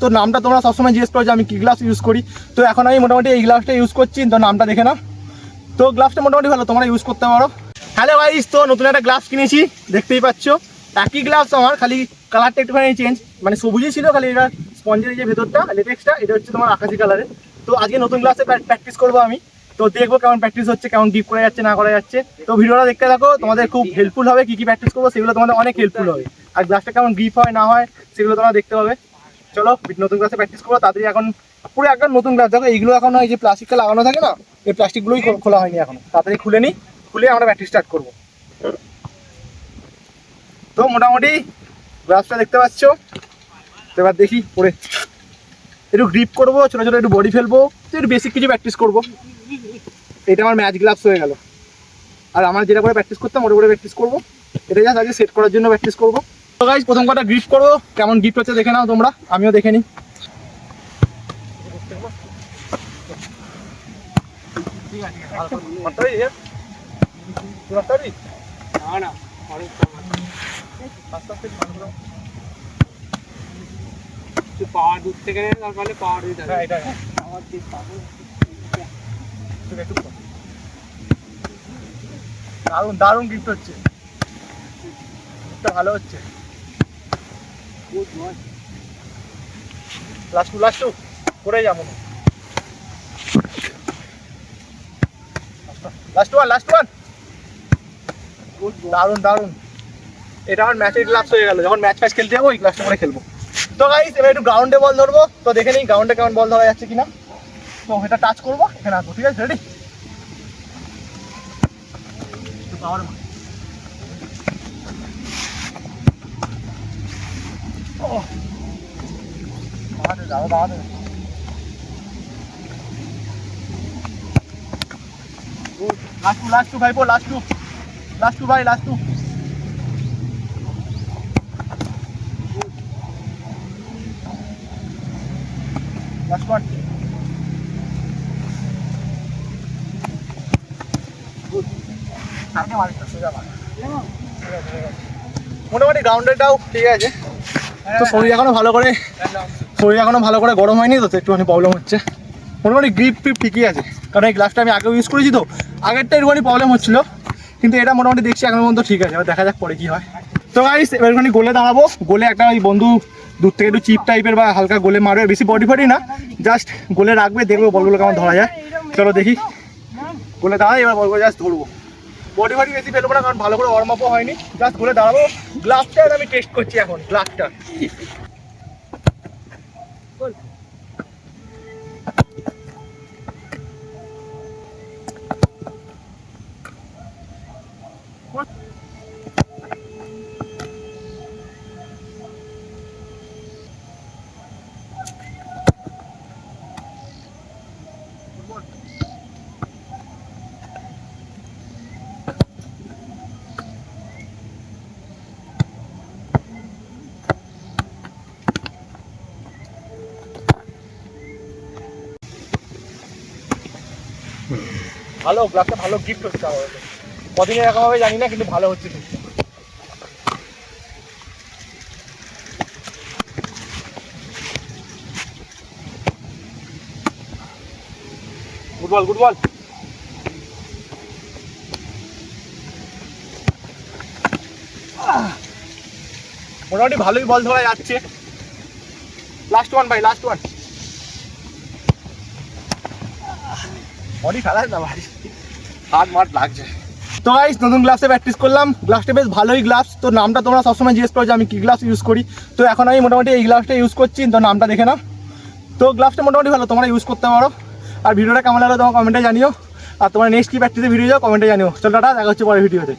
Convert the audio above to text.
তো নামটা তোমরা সবসময় জিজ্ঞেস করো যে আমি কী গ্লাভস ইউজ করি। তো এখন আমি মোটামুটি এই গ্লাভসটা ইউজ করছি, তো নামটা দেখে নাও। তো গ্লাভসটা মোটামুটি ভালো, তোমরা ইউজ করতে পারো। হ্যালো গাইস, তো নতুন একটা গ্লাভস কিনেছি, দেখতেই পাচ্ছ। একই গ্লাভস আমার, খালি কালারটা একটুখানি চেঞ্জ, মানে সবুজই ছিল, খালি এটা স্পঞ্জের যে ভেতরটা লেটেক্সটা এটা হচ্ছে তোমার আকাশি কালারের। তো আজকে নতুন গ্লাভসে প্র্যাকটিস করবো আমি, তো দেখবো কেমন প্র্যাকটিস হচ্ছে, কেমন গ্রিপ করা যাচ্ছে না করা যাচ্ছে। তো ভিডিওটা দেখতে থাকো, তোমাদের খুব হেল্পফুল হবে। কী কী প্র্যাকটিস করবো সেগুলো তোমাদের অনেক হেল্পফুল হবে, আর গ্লাভসটা কেমন গ্রিপ হয় না হয় সেগুলো তোমরা দেখতে হবে। চলো নতুন গ্লাভসে প্র্যাকটিস করবো তাড়াতাড়ি। এখন পুরো একদম নতুন গ্লাভস, দেখো এইগুলো এখন এই যে প্লাস্টিকটা লাগানো থাকে না, এই প্লাস্টিকগুলোই খোলা হয়নি এখন, তাড়াতাড়ি খুলে নিই, খুলে আমরা প্র্যাকটিস স্টার্ট করবো। তো মোটামুটি গ্লাভসটা দেখতে পাচ্ছ, তো এবার দেখি পরে একটু গ্রিপ করবো, ছোটো ছোটো একটু বডি ফেলবো, একটু বেসিক কিছু প্র্যাকটিস করবো। এটা আমার ম্যাচ গ্লাভস হয়ে গেল, আর আমার যেটা করে প্র্যাকটিস করতাম ওটা করে প্র্যাকটিস করবো। এটা জাস্ট আজকে সেট করার জন্য প্র্যাকটিস করবো। তো গাইস প্রথম কটা গ্রিপ করবো, কেমন গ্রিপ হচ্ছে দেখে নাও তোমরা, আমিও দেখে নিই। পাওয়ার দূর থেকে তারপরে পাওয়ার দিতে হবে। দারুণ দারুণ গিফট হচ্ছে, ভালো হচ্ছে। লাস্ট টু করে যাবো, লাস্ট ওয়ান। দারুণ দারুণ, এটা আমার ম্যাচের গ্লাভস হয়ে গেল। যখন ম্যাচ খেলতে যাবো ওই গ্লাভসটা করে খেলবো। তো গাইস এবার একটু গ্রাউন্ডে বল ধরবো, তো দেখে নিই গ্রাউন্ডে কেমন বল ধরা যাচ্ছে কিনা। তো এটা টাচ করবো, এখানে আসবো, ঠিক আছে? রেডি? লাস্ট টু ভাই, লাস্ট টু ভাই, লাস্ট টু। Last one. মোটামুটি গ্রাউন্ডেরটাও ঠিক আছে। তো শরীর এখনো ভালো করে গরম হয়নি, তো একটুখানি প্রবলেম হচ্ছে। মোটামুটি গ্রিপ ঠিকই আছে, কারণ এই গ্লাভসটা আমি আগেও ইউজ করেছি, তো আগেরটা একটুখানি প্রবলেম হচ্ছিলো, কিন্তু এটা মোটামুটি দেখছি এখনো পর্যন্ত ঠিক আছে। এবার দেখা যাক পরে কী হয়। তো গাইস এবার একটুখানি গোলে দাঁড়াবো। গোলে একটা ওই বন্ধু দূর থেকে একটু চিপ টাইপের বা হালকা গোলে মারবে, বেশি বডি ফডি না, জাস্ট গোলে রাখবে, দেখবো বলগুলো কেমন ধরা যায়। চলো দেখি, গোলে দাঁড়াই, এবার বলগুলো জাস্ট ধরবো। বডি ফডি বেশি ফেলবো না, কারণ ভালো করে ওয়ার্ম আপও হয়নি, জাস্ট গোলে দাঁড়াবো। গ্লাভসটা আমি টেস্ট করছি এখন, গ্লাভসটা। ভালো গ্লাভসটা, ভালো গিফট হচ্ছে আমাদের। কদিনে এরকম হবে জানি না, কিন্তু ভালো হচ্ছে ঠিক। Good ball. মোটামুটি ভালোই বল ধরা যাচ্ছে। লাস্ট ওয়ান ভাই, লাস্ট ওয়ান। বডি ফেলায় না ভাই, হাত মাঠ লাগছে। তো গাইস নতুন গ্লাভসে প্র্যাকটিস করলাম, গ্লাভসটা বেশ ভালোই গ্লাভস। তো নামটা তোমরা সবসময় জিজ্ঞেস করো যে আমি কী গ্লাভস ইউজ করি। তো এখন আমি মোটামুটি এই গ্লাভসটা ইউজ করছি, তো নামটা দেখে নাও। তো গ্লাভসটা মোটামুটি ভালো, তোমরা ইউজ করতে পারো। আর ভিডিওটা কেমন লাগলো তোমার কমেন্টে জানিও, আর তোমার নেক্সট কী প্র্যাকটিসে ভিডিও যাও কমেন্টে জানিও। চলো টাটা, দেখা হচ্ছে পরের ভিডিওতে।